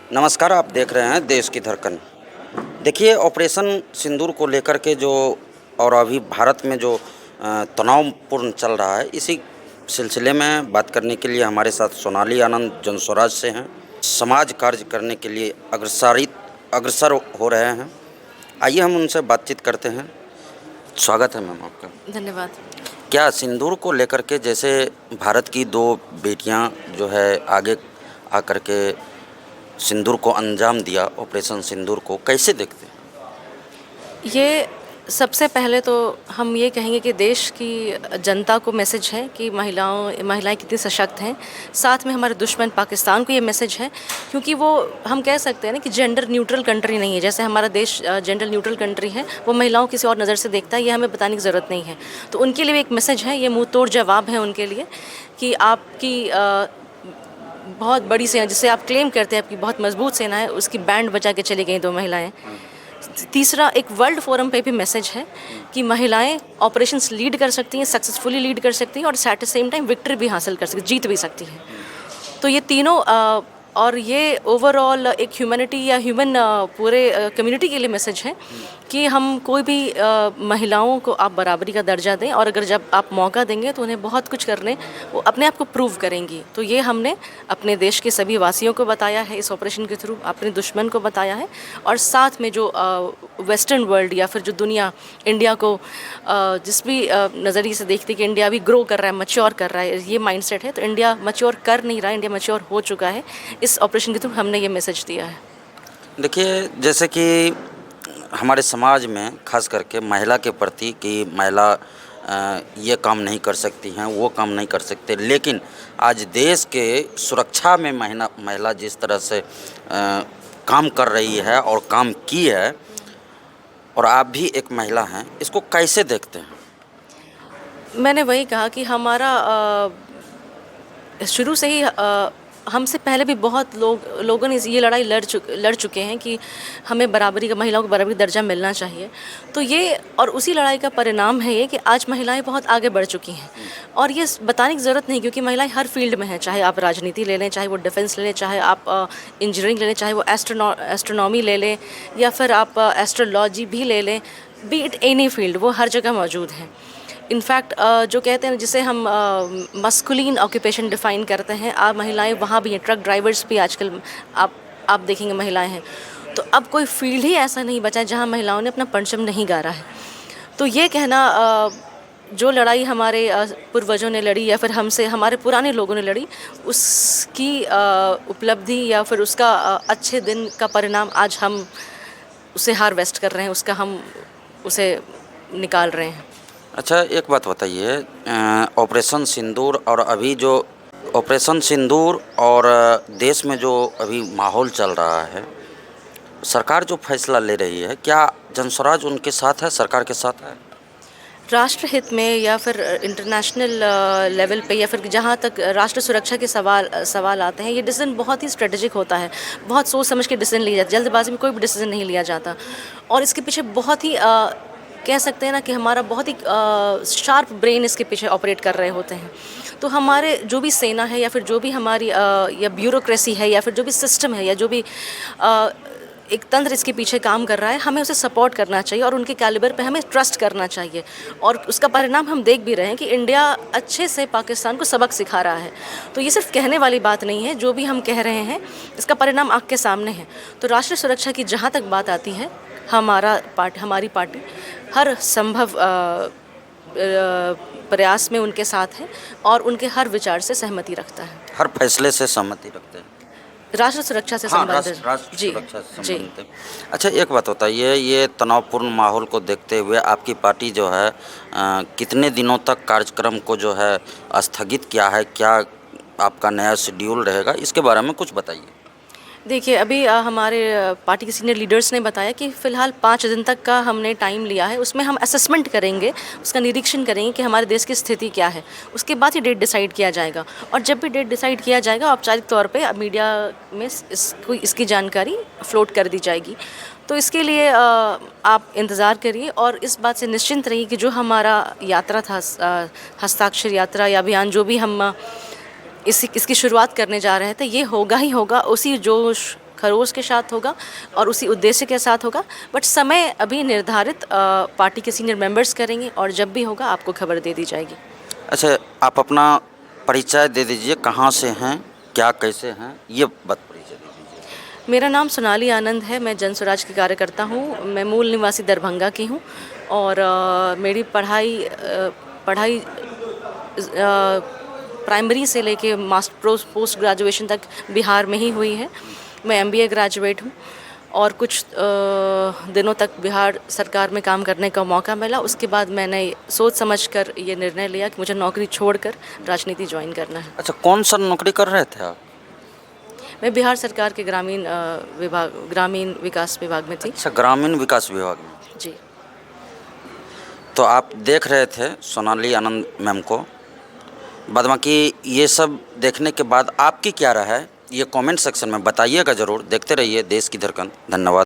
नमस्कार, आप देख रहे हैं देश की धड़कन। देखिए, ऑपरेशन सिंदूर को लेकर के जो और अभी भारत में जो तनावपूर्ण चल रहा है, इसी सिलसिले में बात करने के लिए हमारे साथ सोनाली आनंद जनस्वराज से हैं। समाज कार्य करने के लिए अग्रसर हो रहे हैं। आइए हम उनसे बातचीत करते हैं। स्वागत है मैम आपका। धन्यवाद। क्या सिंदूर को लेकर के, जैसे भारत की 2 बेटियां जो है आगे आकर के सिंदूर को अंजाम दिया, ऑपरेशन सिंदूर को कैसे देखते हैं? ये सबसे पहले तो हम ये कहेंगे कि देश की जनता को मैसेज है कि महिलाएं कितनी सशक्त हैं। साथ में हमारे दुश्मन पाकिस्तान को ये मैसेज है, क्योंकि वो हम कह सकते हैं ना कि जेंडर न्यूट्रल कंट्री नहीं है। जैसे हमारा देश जेंडर न्यूट्रल कंट्री है, वो महिलाओं किसी और नज़र से देखता है, ये हमें बताने की ज़रूरत नहीं है। तो उनके लिए एक मैसेज है, ये मुँह तोड़ जवाब है उनके लिए कि आपकी बहुत बड़ी सेना, जिसे आप क्लेम करते हैं आपकी बहुत मजबूत सेना है, उसकी बैंड बजा के चली गई 2 महिलाएं। तीसरा, एक वर्ल्ड फोरम पे भी मैसेज है कि महिलाएं ऑपरेशंस लीड कर सकती हैं, सक्सेसफुली लीड कर सकती हैं और at the same time victory भी हासिल कर सकती हैं, जीत भी सकती हैं। तो ये तीनों और ये ओवरऑल एक ह्यूमैनिटी या ह्यूमन पूरे कम्युनिटी के लिए मैसेज है कि हम कोई भी महिलाओं को आप बराबरी का दर्जा दें, और अगर जब आप मौका देंगे तो उन्हें बहुत कुछ करने, वो अपने आप को प्रूव करेंगी। तो ये हमने अपने देश के सभी वासियों को बताया है इस ऑपरेशन के थ्रू, अपने दुश्मन को बताया है, और साथ में जो वेस्टर्न वर्ल्ड या फिर जो दुनिया इंडिया को जिस भी नज़रिए से देखती है कि इंडिया भी ग्रो कर रहा है, मच्योर कर रहा है, ये माइंडसेट है। तो इंडिया मच्योर कर नहीं रहा है, इंडिया मच्योर हो चुका है। इस ऑपरेशन के थ्रू हमने ये मैसेज दिया है। देखिए, जैसे कि हमारे समाज में खास करके महिला के प्रति कि महिला ये काम नहीं कर सकती हैं, वो काम नहीं कर सकते, लेकिन आज देश के सुरक्षा में महिला जिस तरह से काम कर रही है और काम की है, और आप भी एक महिला हैं, इसको कैसे देखते हैं? मैंने वही कहा कि हमारा शुरू से ही हमसे पहले भी बहुत लोगों ने ये लड़ाई लड़ चुके हैं कि हमें बराबरी का, महिलाओं को बराबरी का दर्जा मिलना चाहिए। तो ये और उसी लड़ाई का परिणाम है ये कि आज महिलाएं बहुत आगे बढ़ चुकी हैं, और ये बताने की ज़रूरत नहीं, क्योंकि महिलाएं हर फील्ड में हैं। चाहे आप राजनीति ले लें, चाहे वो डिफेंस ले लें, चाहे आप इंजीनियरिंग ले लें, चाहे वो एस्ट्रोनॉमी ले लें, या फिर आप एस्ट्रोलॉजी भी ले लें, बी इट एनी फील्ड, वो हर जगह मौजूद हैं। इनफैक्ट जो कहते हैं, जिसे हम मस्कुलिन ऑक्यूपेशन डिफ़ाइन करते हैं, आप महिलाएं वहाँ भी हैं। ट्रक ड्राइवर्स भी आजकल आप देखेंगे महिलाएं हैं। तो अब कोई फील्ड ही ऐसा नहीं बचा है जहाँ महिलाओं ने अपना परचम नहीं गाड़ा है। तो ये कहना, जो लड़ाई हमारे पूर्वजों ने लड़ी या फिर हमसे हमारे पुराने लोगों ने लड़ी, उसकी उपलब्धि या फिर उसका अच्छे दिन का परिणाम आज हम उसे हार्वेस्ट कर रहे हैं, उसका हम उसे निकाल रहे हैं। अच्छा, एक बात बताइए, ऑपरेशन सिंदूर और अभी जो ऑपरेशन सिंदूर और देश में जो अभी माहौल चल रहा है, सरकार जो फैसला ले रही है, क्या जनस्वराज उनके साथ है, सरकार के साथ है? राष्ट्र हित में या फिर इंटरनेशनल लेवल पे या फिर जहाँ तक राष्ट्र सुरक्षा के सवाल आते हैं, ये डिसीजन बहुत ही स्ट्रेटेजिक होता है। बहुत सोच समझ के डिसीजन लिया जाता है, जल्दबाजी में कोई भी डिसीजन नहीं लिया जाता। और इसके पीछे बहुत ही कह सकते हैं ना कि हमारा बहुत ही शार्प ब्रेन इसके पीछे ऑपरेट कर रहे होते हैं। तो हमारे जो भी सेना है या फिर जो भी हमारी या ब्यूरोक्रेसी है या फिर जो भी सिस्टम है या जो भी एक तंत्र इसके पीछे काम कर रहा है, हमें उसे सपोर्ट करना चाहिए और उनके कैलिबर पे हमें ट्रस्ट करना चाहिए। और उसका परिणाम हम देख भी रहे हैं कि इंडिया अच्छे से पाकिस्तान को सबक सिखा रहा है। तो ये सिर्फ कहने वाली बात नहीं है, जो भी हम कह रहे हैं इसका परिणाम आँख के सामने है। तो राष्ट्रीय सुरक्षा की जहाँ तक बात आती है, हमारी पार्टी हर संभव प्रयास में उनके साथ है और उनके हर विचार से सहमति रखता है। हर फैसले से सहमति रखते हैं? राष्ट्र सुरक्षा से संबंधित। राष्ट्र जी सुरक्षा से जी। संबंधित। अच्छा, एक बात बताइए, ये तनावपूर्ण माहौल को देखते हुए आपकी पार्टी जो है कितने दिनों तक कार्यक्रम को जो है स्थगित किया है? क्या आपका नया शेड्यूल रहेगा, इसके बारे में कुछ बताइए। देखिए, अभी हमारे पार्टी के सीनियर लीडर्स ने बताया कि फ़िलहाल 5 दिन तक का हमने टाइम लिया है। उसमें हम असेसमेंट करेंगे, उसका निरीक्षण करेंगे कि हमारे देश की स्थिति क्या है। उसके बाद ही डेट डिसाइड किया जाएगा, और जब भी डेट डिसाइड किया जाएगा, औपचारिक तौर पे मीडिया में इसकी जानकारी फ्लोट कर दी जाएगी। तो इसके लिए आप इंतज़ार करिए और इस बात से निश्चिंत रहिए कि जो हमारा यात्रा था, हस्ताक्षर यात्रा या अभियान, जो भी हम इसकी शुरुआत करने जा रहे थे, ये होगा ही होगा उसी जोश खरोश के साथ होगा और उसी उद्देश्य के साथ होगा। बट समय अभी निर्धारित पार्टी के सीनियर मेंबर्स करेंगे और जब भी होगा आपको खबर दे दी जाएगी। अच्छा, आप अपना परिचय दे दीजिए, कहाँ से हैं, क्या कैसे हैं, ये बात परिचय दे दीजिए। मेरा नाम सोनाली आनंद है, मैं जन स्वराज की कार्यकर्ता हूँ। मैं मूल निवासी दरभंगा की हूँ और मेरी पढ़ाई प्राइमरी से लेके पोस्ट ग्रेजुएशन तक बिहार में ही हुई है। मैं MBA ग्रेजुएट हूँ और कुछ दिनों तक बिहार सरकार में काम करने का मौका मिला। उसके बाद मैंने सोच समझकर ये निर्णय लिया कि मुझे नौकरी छोड़कर राजनीति ज्वाइन करना है। अच्छा, कौन सा नौकरी कर रहे थे आप? मैं बिहार सरकार के ग्रामीण विकास विभाग में थी। अच्छा, ग्रामीण विकास विभाग में। जी। तो आप देख रहे थे सोनाली आनंद मैम को। बाद बाकी ये सब देखने के बाद आपकी क्या राय है, ये कमेंट सेक्शन में बताइएगा ज़रूर। देखते रहिए देश की धड़कन। धन्यवाद।